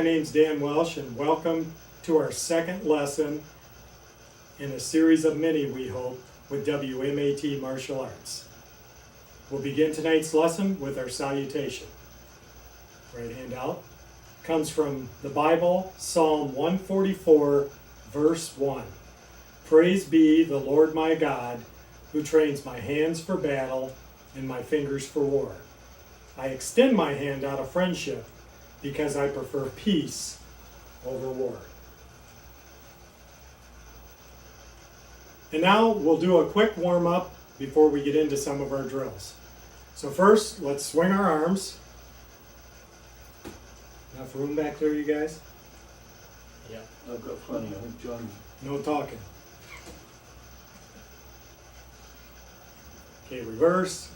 my name's Dan Welsh, and welcome to our second lesson in a series of many, we hope, with WMAT Martial Arts. We'll begin tonight's lesson with our salutation. Right hand out. Comes from the Bible, Psalm 144, verse 1. Praise be the Lord my God, who trains my hands for battle and my fingers for war. I extend my hand out of friendship because I prefer peace over war. And now we'll do a quick warm-up before we get into some of our drills. So first, let's swing our arms. Enough room back there, you guys? Yeah, I've got plenty. I think John. No talking. Okay, reverse.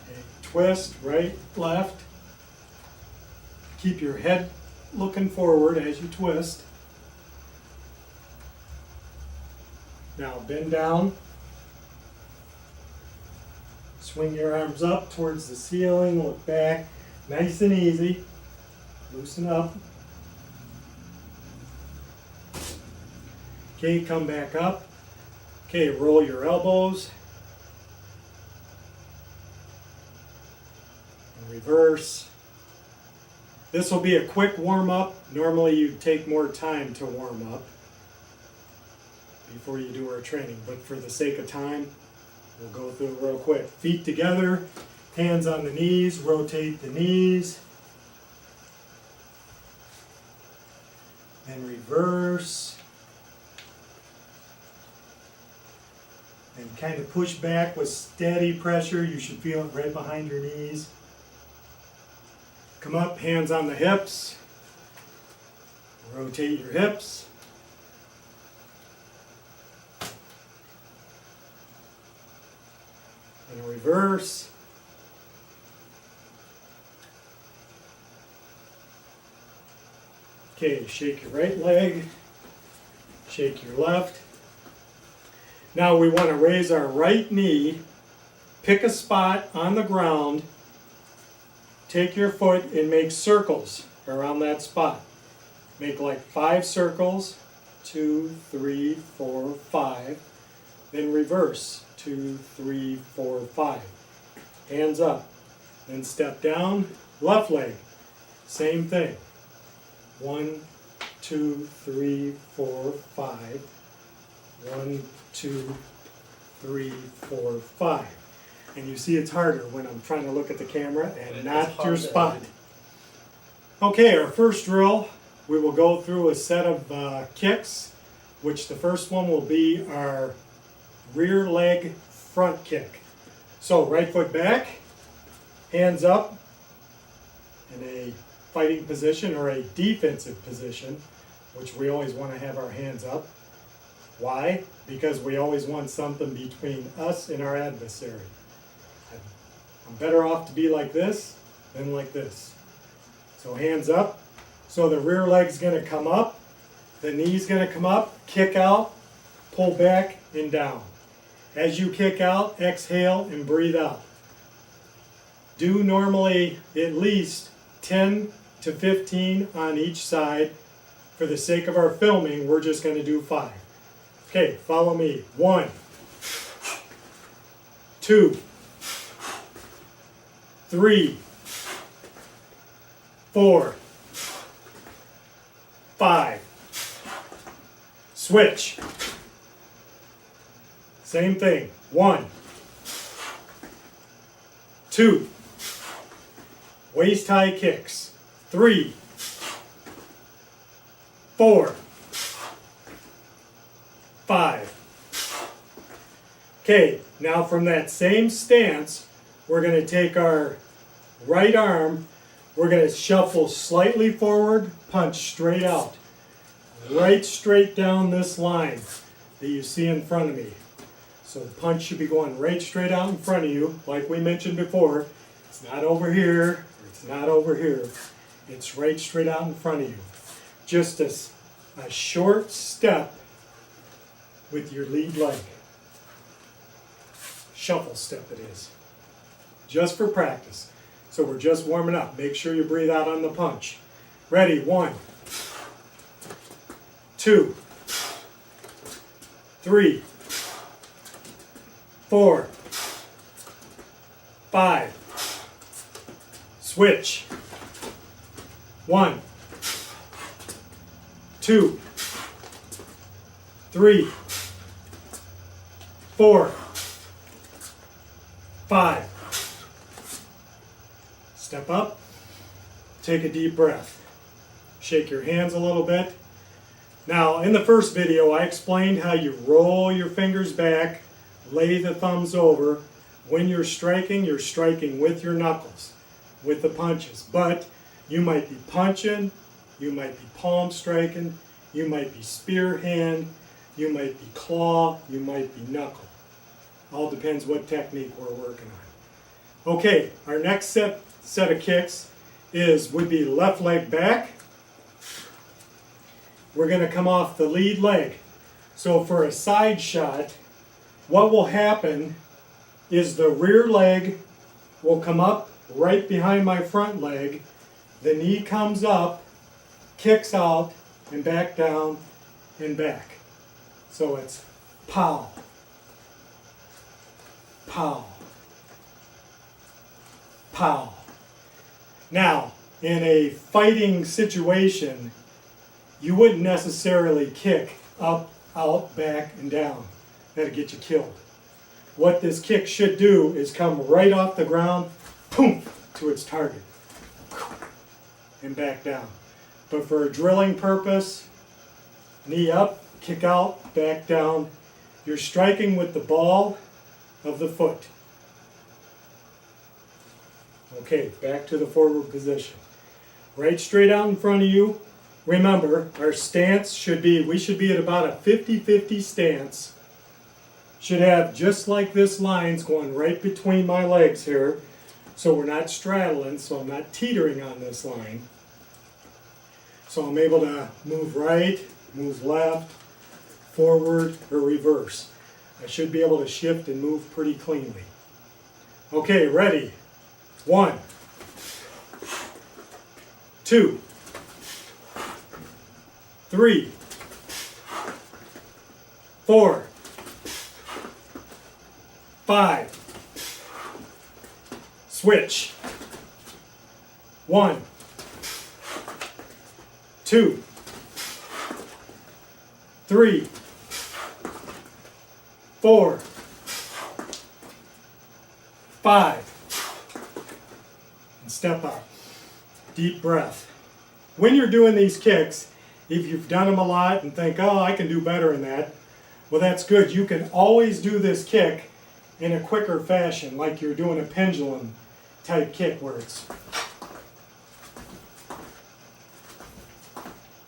Okay, twist, right, left. Keep your head looking forward as you twist. Now bend down. Swing your arms up towards the ceiling, look back. Nice and easy. Loosen up. Okay, come back up. Okay, roll your elbows. And reverse. This will be a quick warm-up. Normally you'd take more time to warm up before you do our training, but for the sake of time, we'll go through it real quick. Feet together, hands on the knees, rotate the knees. And reverse. And kind of push back with steady pressure. You should feel it right behind your knees. Come up, hands on the hips. Rotate your hips. And reverse. Okay, shake your right leg, shake your left. Now we want to raise our right knee, pick a spot on the ground, take your foot and make circles around that spot. Make like 5 circles, 2, 3, 4, 5, then reverse. 2, 3, 4, 5. Hands up. Then step down. Left leg. Same thing. 1, 2, 3, 4, 5. 1, 2, 3, 4, 5. And you see it's harder when I'm trying to look at the camera and not your spot. Okay, our first drill, we will go through a set of kicks, which the first one will be our rear leg front kick. So right foot back, hands up in a fighting position or a defensive position, which we always want to have our hands up. Why? Because we always want something between us and our adversary. I'm better off to be like this than like this. So hands up. So the rear leg's going to come up, the knee's going to come up, kick out, pull back and down. As you kick out, exhale and breathe out. Do normally at least 10 to 15 on each side. For the sake of our filming, we're just going to do 5. Okay, follow me. 1, 2, 3, 4, 5. Switch. Same thing. 1, 2. Waist high kicks. 3, 4, 5. Okay, now from that same stance, we're going to take our right arm, we're going to shuffle slightly forward, punch straight out. Right straight down this line that you see in front of me. So the punch should be going right straight out in front of you, like we mentioned before. It's not over here, or it's not over here. It's right straight out in front of you. Just a short step with your lead leg. Shuffle step it is. Just for practice. So we're just warming up. Make sure you breathe out on the punch. Ready, 1, 2, 3, 4, 5. Switch. 1, 2, 3, 4, 5. Step up. Take a deep breath. Shake your hands a little bit. Now, in the first video, I explained how you roll your fingers back, lay the thumbs over. When you're striking with your knuckles, with the punches. But you might be punching, you might be palm striking, you might be spear hand, you might be claw, you might be knuckle. All depends what technique we're working on. Okay, our next set of kicks would be left leg back. We're going to come off the lead leg. So for a side shot, what will happen is the rear leg will come up right behind my front leg. The knee comes up, kicks out, and back down and back. So it's pow, pow, pow. Now, in a fighting situation, you wouldn't necessarily kick up, out, back, and down. That'll get you killed. What this kick should do is come right off the ground, boom, to its target, and back down. But for a drilling purpose, knee up, kick out, back down. You're striking with the ball of the foot. Okay, back to the forward position. Right straight out in front of you. Remember, our stance should be, we should be at about a 50-50 stance. Should have just like this lines going right between my legs here. So we're not straddling, so I'm not teetering on this line. So I'm able to move right, move left, forward, or reverse. I should be able to shift and move pretty cleanly. Okay, ready? 1, 2, 3, 4, 5. Switch. 1, 2, 3, 4, 5. And step up. Deep breath. When you're doing these kicks, if you've done them a lot and think, oh, I can do better than that, well, that's good. You can always do this kick in a quicker fashion, like you're doing a pendulum type kick where it's,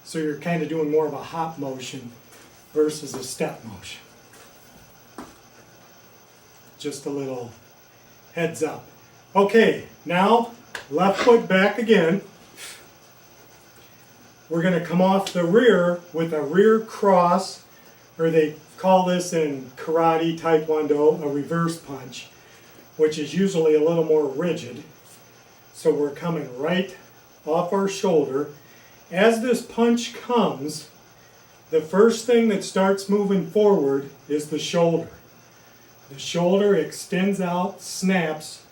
so you're kind of doing more of a hop motion versus a step motion. Just a little heads up. Okay, now left foot back again. We're going to come off the rear with a rear cross, or they call this in karate, taekwondo, a reverse punch, which is usually a little more rigid. So we're coming right off our shoulder. As this punch comes, the first thing that starts moving forward is the shoulder. The shoulder extends out, snaps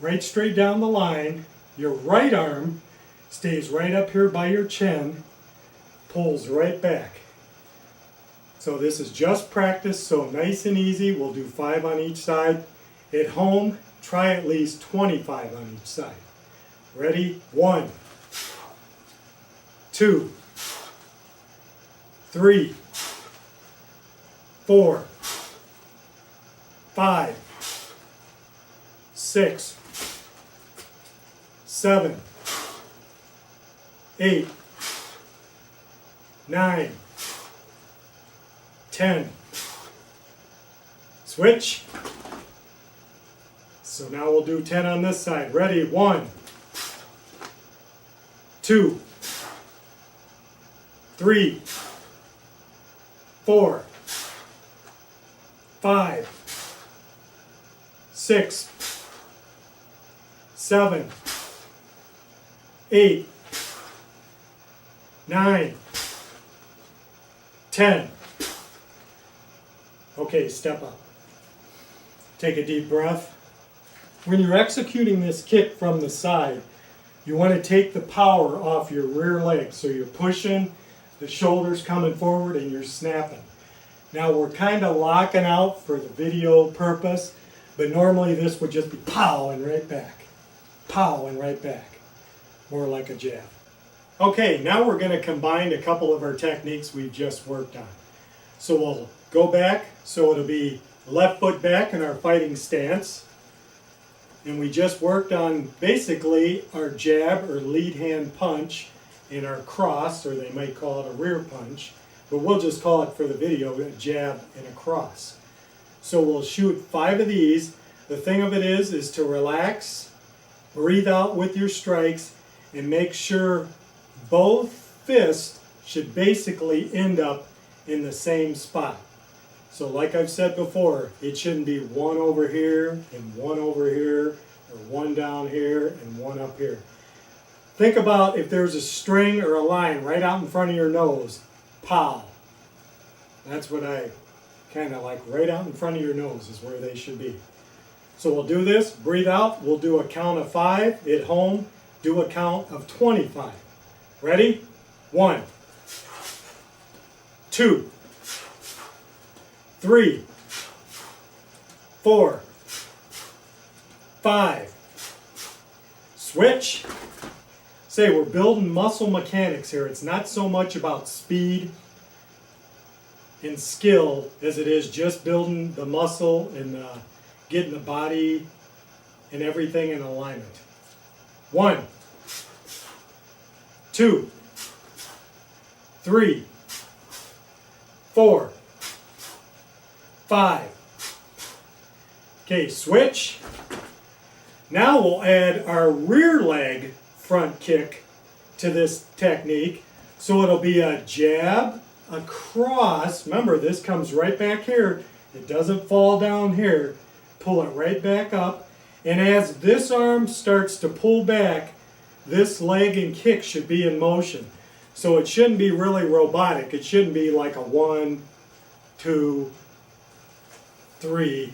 right straight down the line. Your right arm stays right up here by your chin, pulls right back. So this is just practice, so nice and easy. We'll do 5 on each side. At home, try at least 25 on each side. Ready? 1, 2, 3, 4, 5, 6, 7, 8, 9, 10. Switch. So now we'll do 10 on this side. Ready? 1, 2, 3, 4, 5, 6, 7, 8, 9, 10. Okay, step up. Take a deep breath. When you're executing this kick from the side, you want to take the power off your rear leg. So you're pushing, the shoulders coming forward, and you're snapping. Now we're kind of locking out for the video purpose, but normally this would just be pow and right back. Pow and right back. More like a jab. Okay, now we're going to combine a couple of our techniques we've just worked on. So we'll go back, so it'll be left foot back in our fighting stance. And we just worked on basically our jab or lead hand punch and our cross, or they might call it a rear punch, but we'll just call it for the video a jab and a cross. So we'll shoot 5 of these. The thing of it is to relax, breathe out with your strikes, and make sure both fists should basically end up in the same spot. So like I've said before, it shouldn't be one over here and one over here, or one down here and one up here. Think about if there's a string or a line right out in front of your nose. Pow. That's what I kind of like. Right out in front of your nose is where they should be. So we'll do this. Breathe out. We'll do a count of 5. At home, do a count of 25. Ready? 1, 2, 3, 4, 5. Switch. Say we're building muscle mechanics here. It's not so much about speed and skill as it is just building the muscle and getting the body and everything in alignment. 1, 2, 3, 4, 5. Okay, switch. Now we'll add our rear leg front kick to this technique. So it'll be a jab, a cross. Remember, this comes right back here. It doesn't fall down here. Pull it right back up. And as this arm starts to pull back, this leg and kick should be in motion. So it shouldn't be really robotic. It shouldn't be like a 1, 2, 3.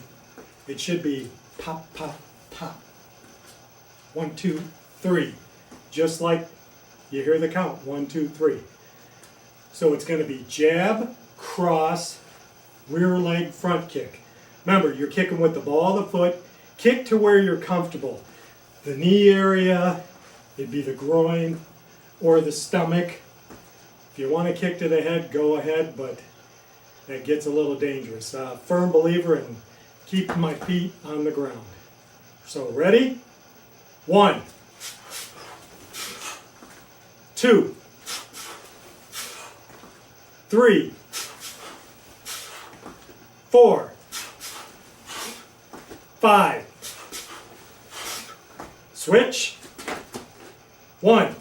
It should be pop, pop, pop. 1, 2, 3. Just like you hear the count. 1, 2, 3. So it's going to be jab, cross, rear leg front kick. Remember, you're kicking with the ball of the foot. Kick to where you're comfortable. The knee area, it'd be the groin or the stomach. If you want to kick to the head, go ahead, but that gets a little dangerous. Firm believer in keeping my feet on the ground. So ready? 1, 2, 3, 4, 5. Switch. 1,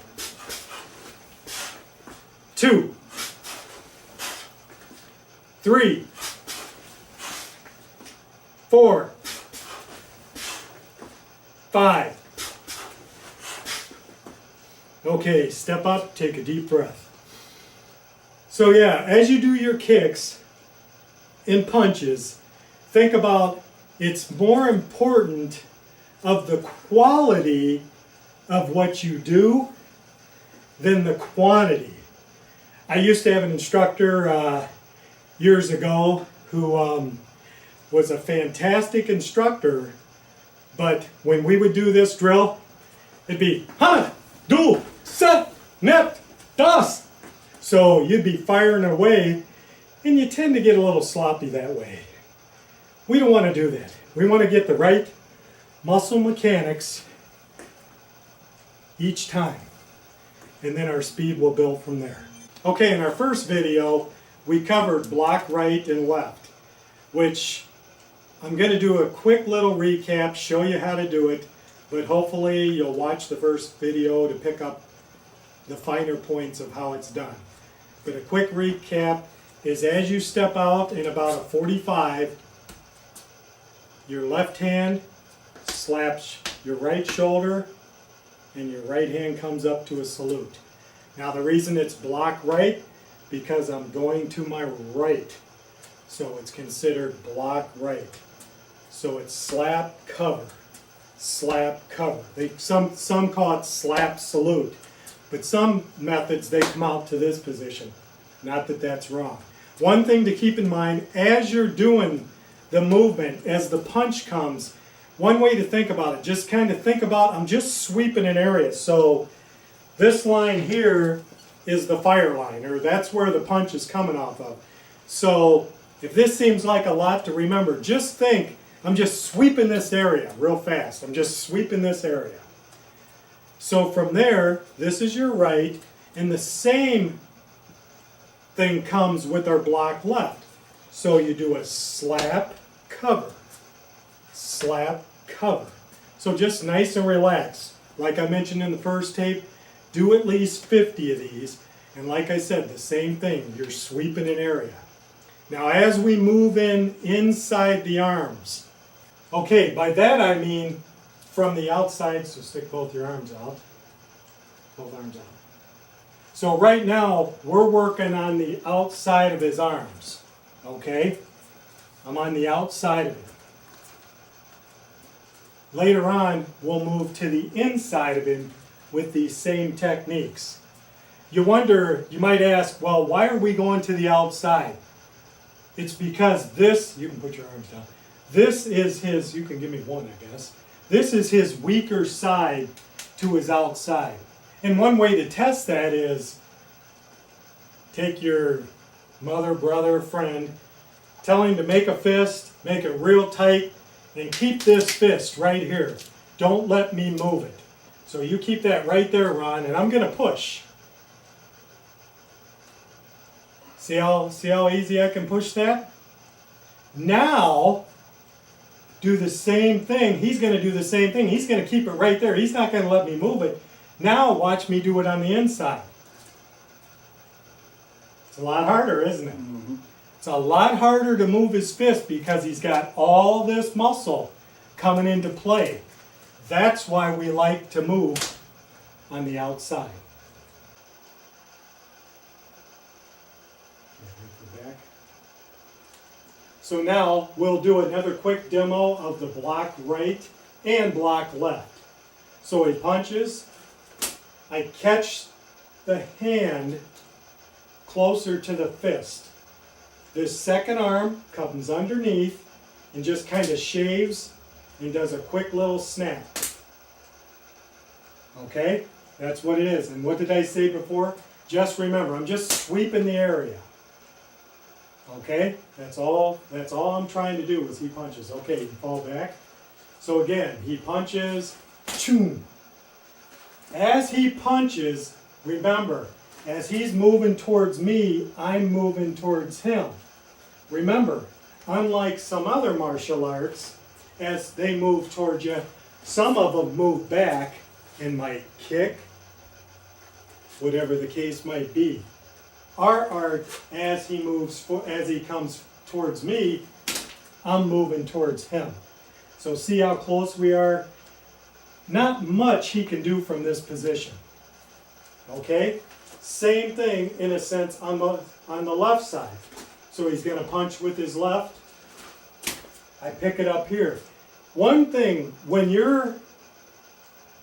2, 3, 4, 5. Okay, step up, take a deep breath. So yeah, as you do your kicks and punches, think about it's more important of the quality of what you do than the quantity. I used to have an instructor years ago who was a fantastic instructor, but when we would do this drill, it'd be hana, do, set, net, das. So you'd be firing away, and you tend to get a little sloppy that way. We don't want to do that. We want to get the right muscle mechanics each time, and then our speed will build from there. Okay, in our first video, we covered block right and left, which I'm going to do a quick little recap, show you how to do it, but hopefully you'll watch the first video to pick up the finer points of how it's done. But a quick recap is as you step out in about a 45, your left hand slaps your right shoulder, and your right hand comes up to a salute. Now the reason it's block right, because I'm going to my right. So it's considered block right. So it's slap, cover, slap, cover. Some call it slap, salute. But some methods, they come out to this position. Not that that's wrong. One thing to keep in mind, as you're doing the movement, as the punch comes, one way to think about it, just kind of think about, I'm just sweeping an area. So this line here is the fire line, or that's where the punch is coming off of. So if this seems like a lot to remember, just think, I'm just sweeping this area real fast. I'm just sweeping this area. So from there, this is your right, and the same thing comes with our block left. So you do a slap, cover, slap, cover. So just nice and relaxed. Like I mentioned in the first tape, do at least 50 of these. And like I said, the same thing, you're sweeping an area. Now as we move inside the arms, okay, by that I mean from the outside, so stick both your arms out, both arms out. So right now, we're working on the outside of his arms, okay? I'm on the outside of it. Later on, we'll move to the inside of him with these same techniques. You wonder, you might ask, well, why are we going to the outside? It's because this, you can put your arms down, this is his, you can give me one, I guess. This is his weaker side to his outside. And one way to test that is take your mother, brother, friend, tell him to make a fist, make it real tight, and keep this fist right here. Don't let me move it. So you keep that right there, Ron, and I'm going to push. See how easy I can push that? Now, do the same thing. He's going to do the same thing. He's going to keep it right there. He's not going to let me move it. Now watch me do it on the inside. It's a lot harder, isn't it? Mm-hmm. It's a lot harder to move his fist because he's got all this muscle coming into play. That's why we like to move on the outside. So now we'll do another quick demo of the block right and block left. So he punches, I catch the hand closer to the fist. This second arm comes underneath and just kind of shaves and does a quick little snap. Okay, that's what it is. And what did I say before? Just remember, I'm just sweeping the area. Okay, that's all I'm trying to do is he punches. Okay, you fall back. So again, he punches, choom. As he punches, remember, as he's moving towards me, I'm moving towards him. Remember, unlike some other martial arts, as they move towards you, some of them move back and might kick, whatever the case might be. Our art, as he comes towards me, I'm moving towards him. So see how close we are? Not much he can do from this position. Okay? Same thing in a sense on the left side. So he's going to punch with his left. I pick it up here. One thing, when you're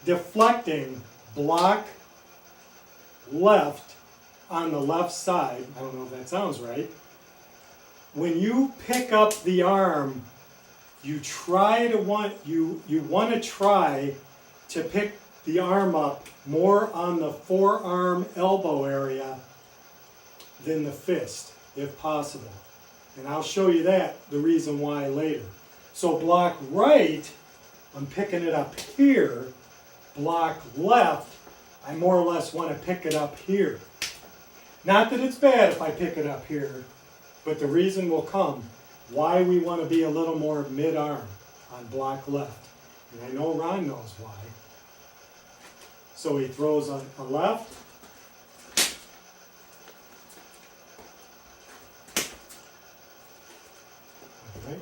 deflecting block left on the left side, I don't know if that sounds right, when you pick up the arm, you want to try to pick the arm up more on the forearm elbow area than the fist, if possible. And I'll show you the reason why later. So block right, I'm picking it up here. Block left, I more or less want to pick it up here. Not that it's bad if I pick it up here, but the reason will come why we want to be a little more mid-arm on block left. And I know Ron knows why. So he throws a left. All right.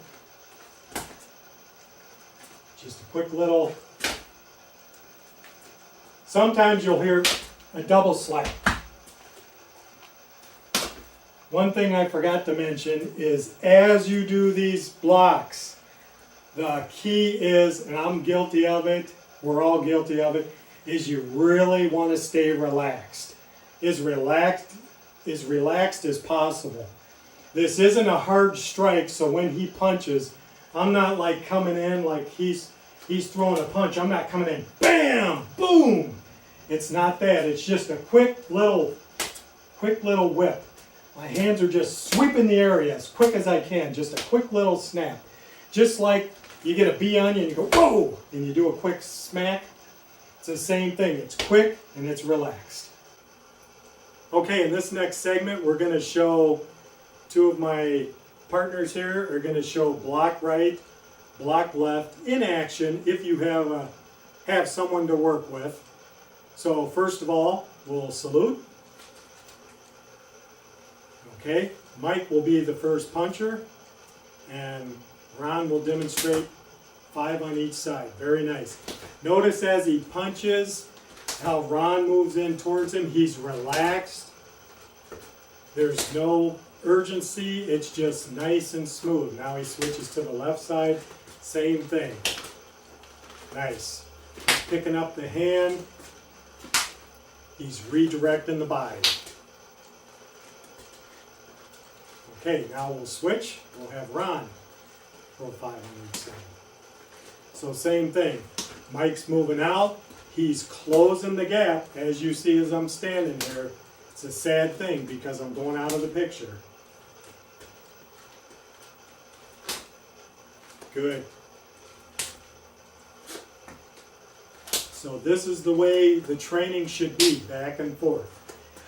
quick little, sometimes you'll hear a double slap. One thing I forgot to mention is as you do these blocks, the key is, and I'm guilty of it, we're all guilty of it, is you really want to stay relaxed. As relaxed as possible. This isn't a hard strike, so when he punches, I'm not like coming in like he's throwing a punch. I'm not coming in, bam, boom. It's not that. It's just a quick little whip. My hands are just sweeping the area as quick as I can. Just a quick little snap. Just like you get a bee on you and you go, whoa, and you do a quick smack. It's the same thing. It's quick and it's relaxed. Okay, in this next segment, we're going to show, two of my partners here are going to show block right, block left in action if you have someone to work with. So first of all, we'll salute. Okay, Mike will be the first puncher, and Ron will demonstrate 5 on each side. Very nice. Notice as he punches how Ron moves in towards him. He's relaxed. There's no urgency. It's just nice and smooth. Now he switches to the left side. Same thing. Nice. Picking up the hand. He's redirecting the body. Okay, now we'll switch. We'll have Ron throw 5 on each side. So same thing. Mike's moving out. He's closing the gap. As you see as I'm standing here, it's a sad thing because I'm going out of the picture. Good. So this is the way the training should be, back and forth.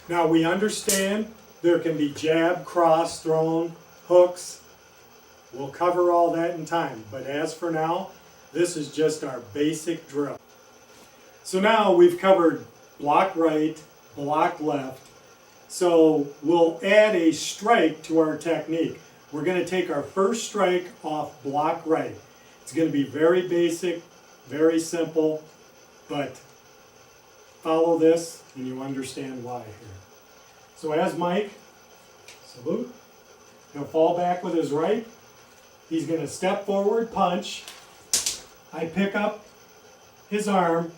Now we understand there can be jab, cross, thrown, hooks. We'll cover all that in time. But as for now, this is just our basic drill. So now we've covered block right, block left. So we'll add a strike to our technique. We're going to take our first strike off block right. It's going to be very basic, very simple, but follow this and you understand why here. So as Mike, salute, he'll fall back with his right. He's going to step forward, punch. I pick up his arm.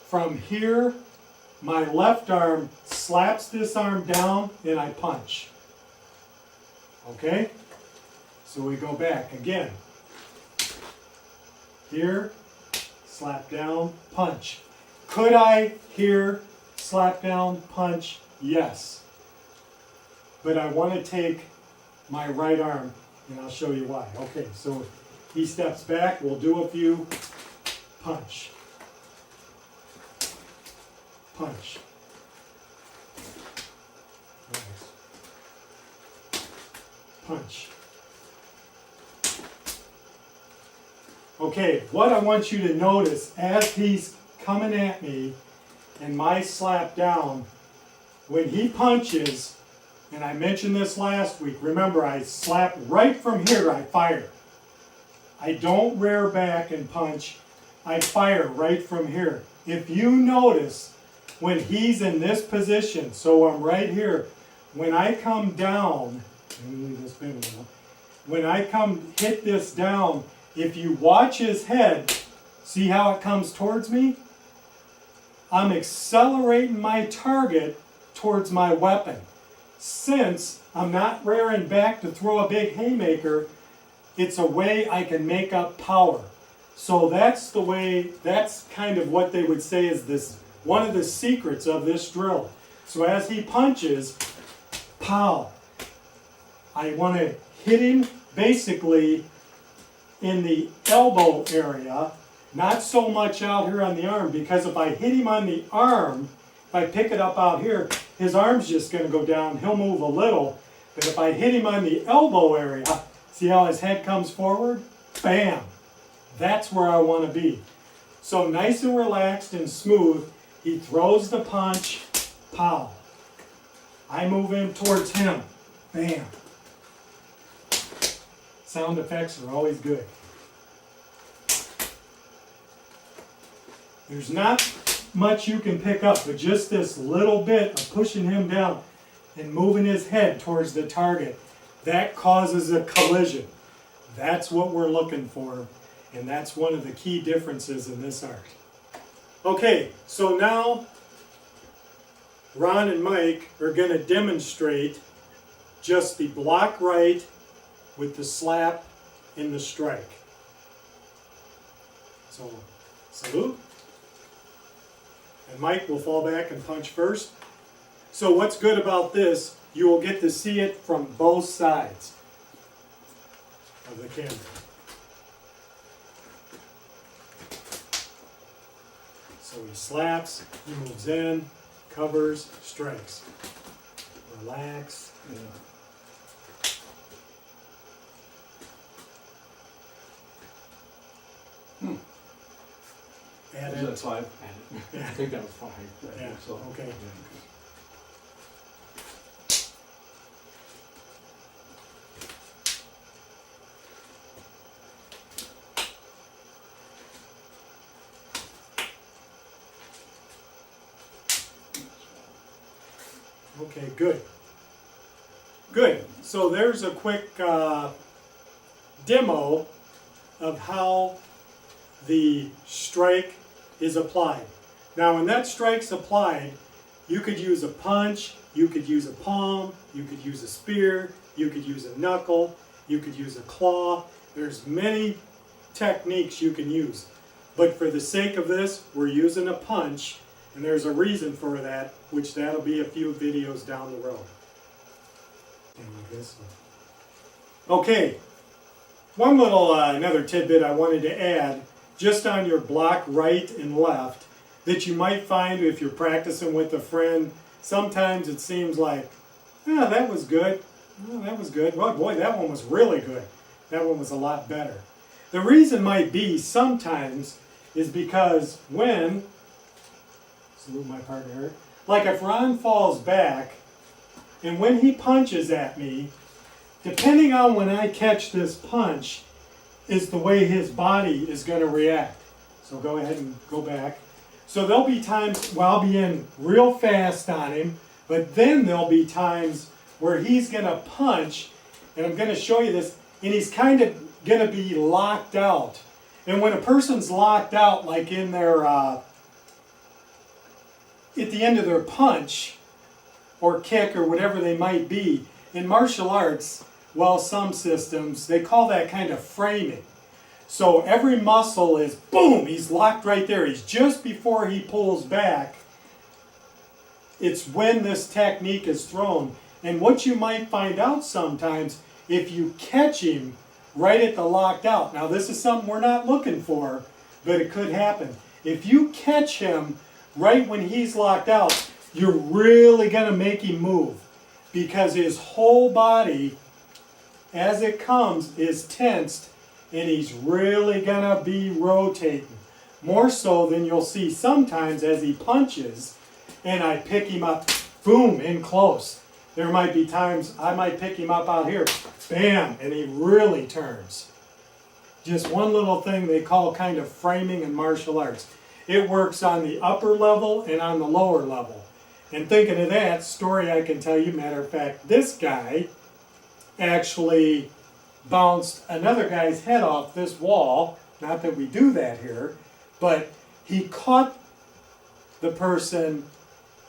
From here, my left arm slaps this arm down and I punch. Okay? So we go back again. Here, slap down, punch. Could I here slap down, punch? Yes. But I want to take my right arm and I'll show you why. Okay, so he steps back, we'll do a few, punch. Punch. Nice. Punch. Okay, what I want you to notice as he's coming at me and my slap down, when he punches, and I mentioned this last week, remember I slap right from here, I fire. I don't rear back and punch, I fire right from here. If you notice, when he's in this position, so I'm right here, when I come down, when I come hit this down, if you watch his head, see how it comes towards me? I'm accelerating my target towards my weapon. Since I'm not rearing back to throw a big haymaker, it's a way I can make up power. So that's the way, that's kind of what they would say is this, one of the secrets of this drill. So as he punches, pow, I want to hit him basically in the elbow area, not so much out here on the arm, because if I hit him on the arm, if I pick it up out here, his arm's just going to go down, he'll move a little, but if I hit him on the elbow area, see how his head comes forward? Bam! That's where I want to be. So nice and relaxed and smooth, he throws the punch, pow. I move in towards him, bam. Sound effects are always good. There's not much you can pick up, but just this little bit of pushing him down and moving his head towards the target, that causes a collision. That's what we're looking for, and that's one of the key differences in this art. Okay, so now Ron and Mike are going to demonstrate just the block right with the slap and the strike. So, salute. And Mike will fall back and punch first. So what's good about this, you will get to see it from both sides of the camera. So he slaps, he moves in, covers, strikes. Relax. Yeah. Add Was it. that 5? Yeah. I think that was 5. Yeah, So, okay. Okay, good. Good. So there's a quick demo of how the strike is applied. Now when that strike's applied, you could use a punch, you could use a palm, you could use a spear, you could use a knuckle, you could use a claw. There's many techniques you can use. But for the sake of this, we're using a punch, and there's a reason for that, which that'll be a few videos down the road. Okay, one little another tidbit I wanted to add, just on your block right and left, that you might find if you're practicing with a friend. Sometimes it seems like, oh, that was good. Oh, that was good. Well, boy, that one was really good. That one was a lot better. The reason might be sometimes is because when, salute my partner, like if Ron falls back and when he punches at me, depending on when I catch this punch is the way his body is going to react. So go ahead and go back. So there'll be times where I'll be in real fast on him, but then there'll be times where he's going to punch, and I'm going to show you this, and he's kind of going to be locked out. And when a person's locked out, like in their, at the end of their punch, or kick, or whatever they might be, in martial arts, well, some systems, they call that kind of framing. So every muscle is, boom, he's locked right there. He's just before he pulls back. It's when this technique is thrown. And what you might find out sometimes, if you catch him right at the locked out. Now this is something we're not looking for, but it could happen. If you catch him right when he's locked out, you're really going to make him move. Because his whole body, as it comes, is tensed, and he's really gonna be rotating. More so than you'll see sometimes as he punches, and I pick him up, boom, in close. There might be times I might pick him up out here, bam, and he really turns. Just one little thing they call kind of framing in martial arts. It works on the upper level and on the lower level. And thinking of that story I can tell you, matter of fact, this guy actually bounced another guy's head off this wall. Not that we do that here, but he caught the person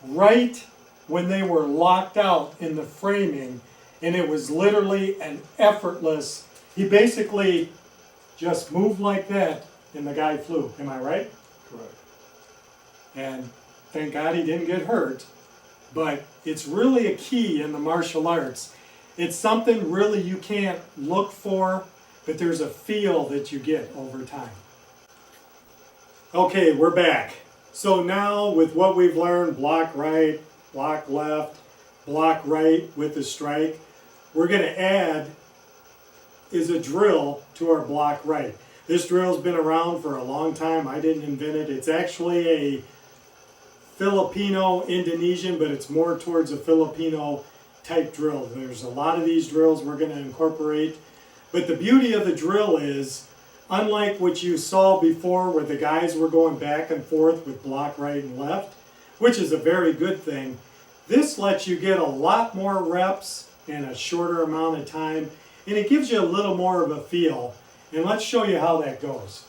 right when they were locked out in the framing, and it was literally an effortless, he basically just moved like that and the guy flew. Am I right? correct. And thank God he didn't get hurt. But it's really a key in the martial arts. It's something really you can't look for, but there's a feel that you get over time. Okay, we're back. So now with what we've learned, block right, block left, block right with the strike, we're going to add is a drill to our block right. This drill's been around for a long time. I didn't invent it. It's actually a Filipino-Indonesian, but it's more towards a Filipino type drill. There's a lot of these drills we're going to incorporate. But the beauty of the drill is unlike what you saw before where the guys were going back and forth with block right and left, which is a very good thing, this lets you get a lot more reps in a shorter amount of time, and it gives you a little more of a feel. And let's show you how that goes.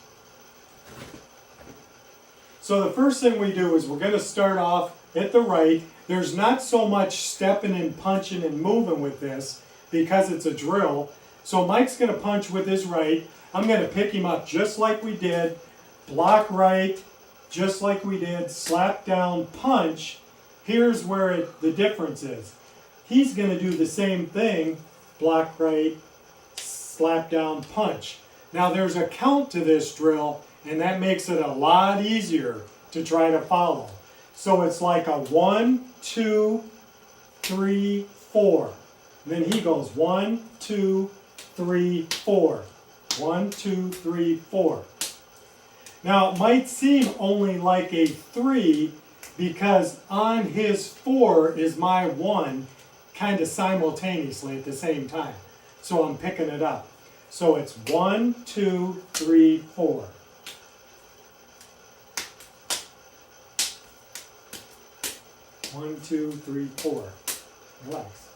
So the first thing we do is we're going to start off at the right. There's not so much stepping and punching and moving with this because it's a drill. So Mike's going to punch with his right. I'm going to pick him up just like we did. Block right, just like we did. Slap down, punch. Here's where the difference is. He's going to do the same thing. Block right, slap down, punch. Now there's a count to this drill, and that makes it a lot easier to try to follow. So it's like a 1, 2, 3, 4. And then he goes 1, 2, 3, 4. 1, 2, 3, 4. Now it might seem only like a 3 because on his 4 is my 1 kind of simultaneously at the same time. So I'm picking it up. So it's 1, 2, 3, 4. One, two, three, four. Relax.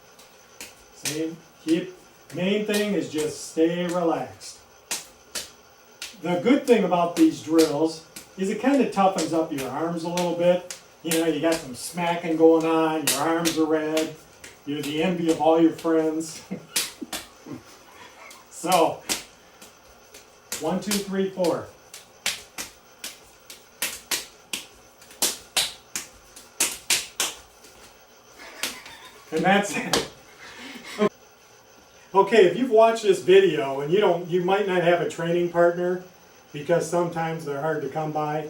Main thing is just stay relaxed. The good thing about these drills is it kind of toughens up your arms a little bit. You know, you got some smacking going on, your arms are red, you're the envy of all your friends. So, 1, 2, 3, 4. And that's it. Okay, if you've watched this video and you might not have a training partner because sometimes they're hard to come by,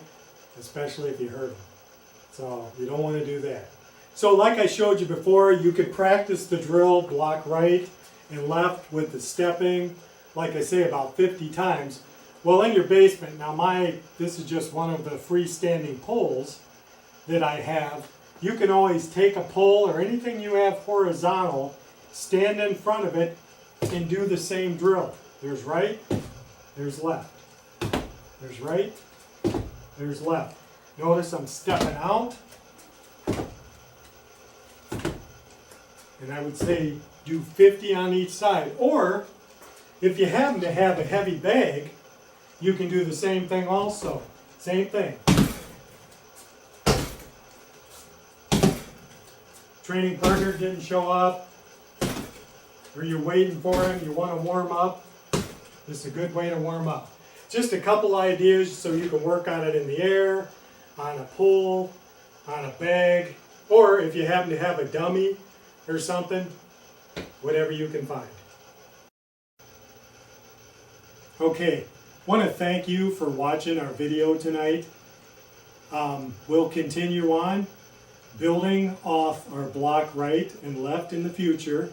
especially if you hurt them. So you don't want to do that. So like I showed you before, you could practice the drill, block right and left with the stepping, like I say, about 50 times. Well, in your basement, now this is just one of the freestanding poles that I have. You can always take a pole or anything you have horizontal, stand in front of it, and do the same drill. There's right, there's left. There's right, there's left. Notice I'm stepping out. And I would say do 50 on each side. Or, if you happen to have a heavy bag, you can do the same thing also. Same thing. Training partner didn't show up, or you're waiting for him, you want to warm up, this is a good way to warm up. Just a couple ideas so you can work on it in the air, on a pole, on a bag, or if you happen to have a dummy or something, whatever you can find. Okay, want to thank you for watching our video tonight. We'll continue on building off our block right and left in the future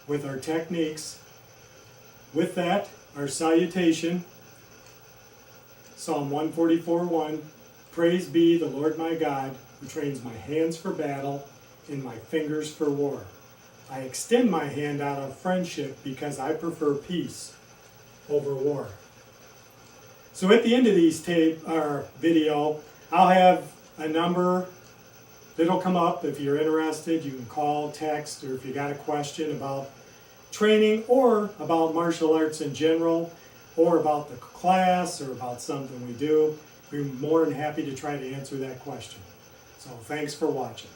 with our techniques. With that, our salutation, Psalm 144:1, praise be the Lord my God, who trains my hands for battle and my fingers for war. I extend my hand out of friendship because I prefer peace over war. So at the end of these video, I'll have a number that'll come up. If you're interested, you can call, text, or if you got a question about training or about martial arts in general, or about the class, or about something we do, we're more than happy to try to answer that question. So thanks for watching.